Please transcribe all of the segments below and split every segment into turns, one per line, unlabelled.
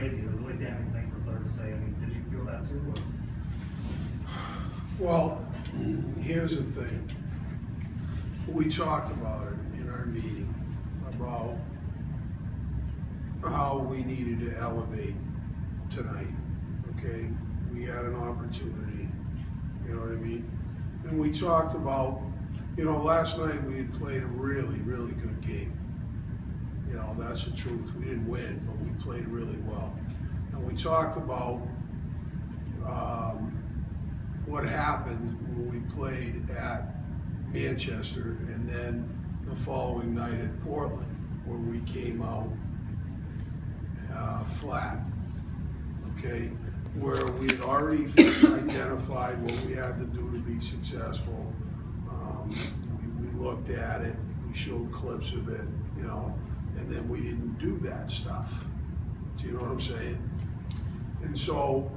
crazy. It was a really damning thing for Blair to say. I mean, did you feel that too? Or?
Well, here's the thing. We talked about it in our meeting about how we needed to elevate tonight, okay? We had an opportunity, you know what I mean? And we talked about, you know, last night we had played a really, really good game. You know, that's the truth. We didn't win, but we played really well. And we talked about what happened when we played at Manchester and then the following night at Portland, where we came out flat, okay? Where we had already identified what we had to do to be successful. We looked at it, we showed clips of it, you know, and then we didn't do that stuff. Do you know what I'm saying? And so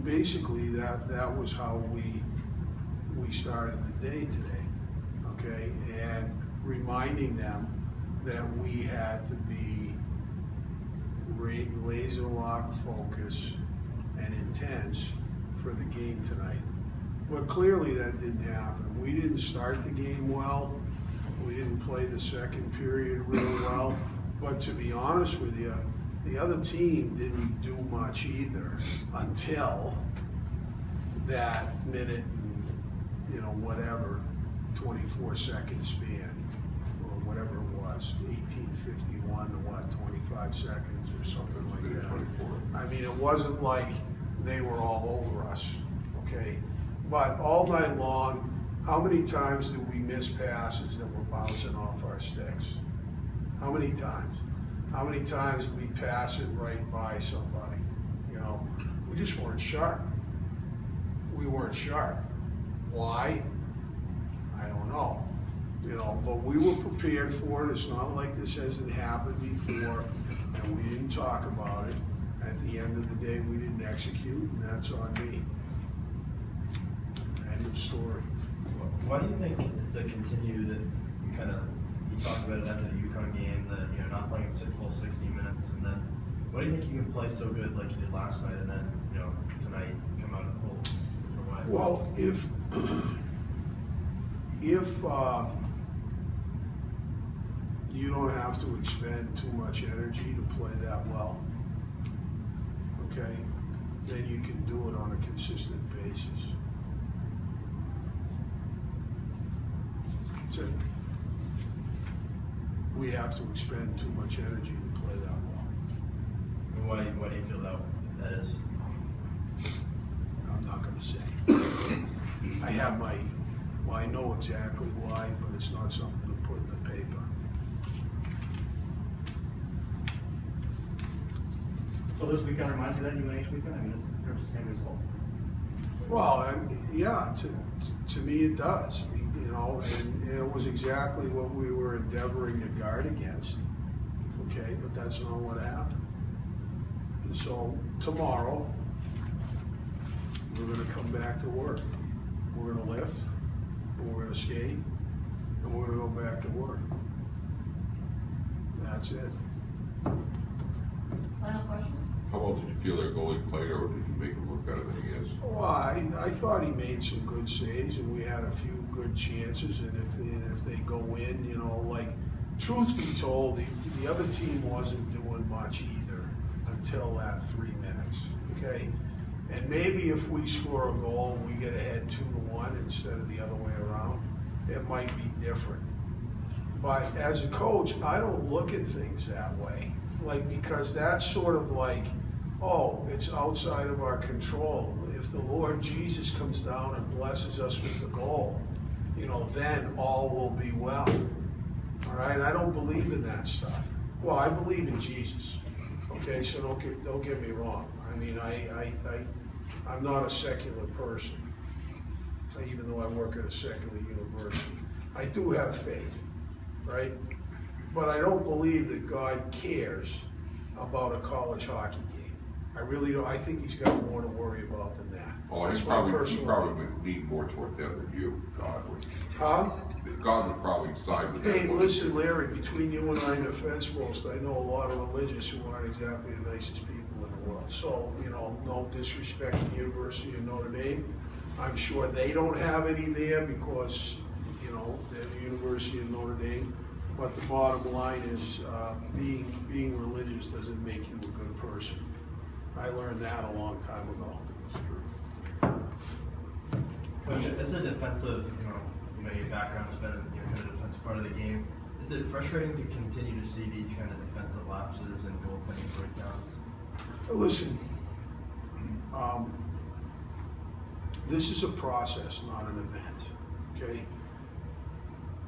basically that was how we started the day today, okay? And reminding them that we had to be laser lock focus and intense for the game tonight. But clearly that didn't happen. We didn't start the game well. We didn't play the second period really well. But to be honest with you, the other team didn't do much either until that minute and, you know, whatever, 24-second span or whatever it was, 18:51 to what, 25 seconds or something like that. I mean, it wasn't like they were all over us, okay? But all night long, how many times did we miss passes that were bouncing off our sticks? How many times? How many times did we pass it right by somebody? You know, we just weren't sharp. We weren't sharp. Why? I don't know. You know, but we were prepared for it. It's not like this hasn't happened before, and we didn't talk about it. At the end of the day, we didn't execute, and that's on me. End of story.
Why do you think it's a continued kind of, you talked about it after the UConn game, that, you know, not playing full 60 minutes, and then why do you think you can play so good like you did last night, and then, you know, tonight come out and pull away?
Well, if you don't have to expend too much energy to play that well, okay, then you can do it on a consistent basis. That's it. We have to expend too much energy to play that well.
And why do you feel that is?
I'm not going to say. I have my, well, I know exactly why, but it's not something to put in the paper.
So this weekend reminds you that UNH weekend? I mean, this is the same result.
Well, yeah, to me it does. You know, and it was exactly what we were endeavoring to guard against. Okay, but that's not what happened. And so tomorrow, we're going to come back to work. We're going to lift, and we're going to skate, and we're going to go back to work. That's it.
Final questions?
How well did you feel their goalie played, or did you make him look better than he is?
Well, I thought he made some good saves, and we had a few good chances. And if they go in, you know, like, truth be told, the other team wasn't doing much either until that 3 minutes. Okay, and maybe if we score a goal and we get ahead 2-1 instead of the other way around, it might be different. But as a coach, I don't look at things that way. Like, because that's sort of like, oh, it's outside of our control. If the Lord Jesus comes down and blesses us with the goal, you know, then all will be well. All right, I don't believe in that stuff. Well, I believe in Jesus. Okay, so don't get me wrong. I mean, I'm not a secular person, even though I work at a secular university. I do have faith, right? But I don't believe that God cares about a college hockey game. I really don't, I think he's got more to worry about than that.
Oh,
That's
he
my
probably
personal
would lean more toward them than you, God would.
Huh?
God would probably side with them.
Hey, listen, Larry, between you and I and the fence post, I know a lot of religious who aren't exactly the nicest people in the world. So, you know, no disrespect to the University of Notre Dame. I'm sure they don't have any there because, you know, they're the University of Notre Dame. But the bottom line is, being religious doesn't make you a good person. I learned that a long time ago.
Coach, as a defensive, your background's been kind of defensive part of the game. Is it frustrating to continue to see these kind of defensive lapses and goaltending breakdowns?
Listen, this is a process, not an event, okay?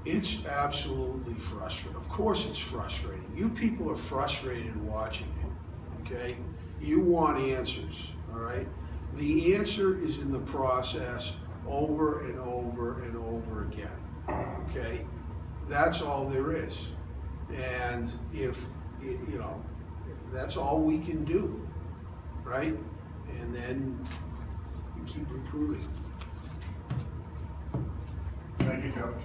It's absolutely frustrating. Of course it's frustrating. You people are frustrated watching it, okay? You want answers, all right? The answer is in the process over and over and over again, okay? That's all there is. And if, you know, that's all we can do, right? And then we keep recruiting.
Thank you, Coach.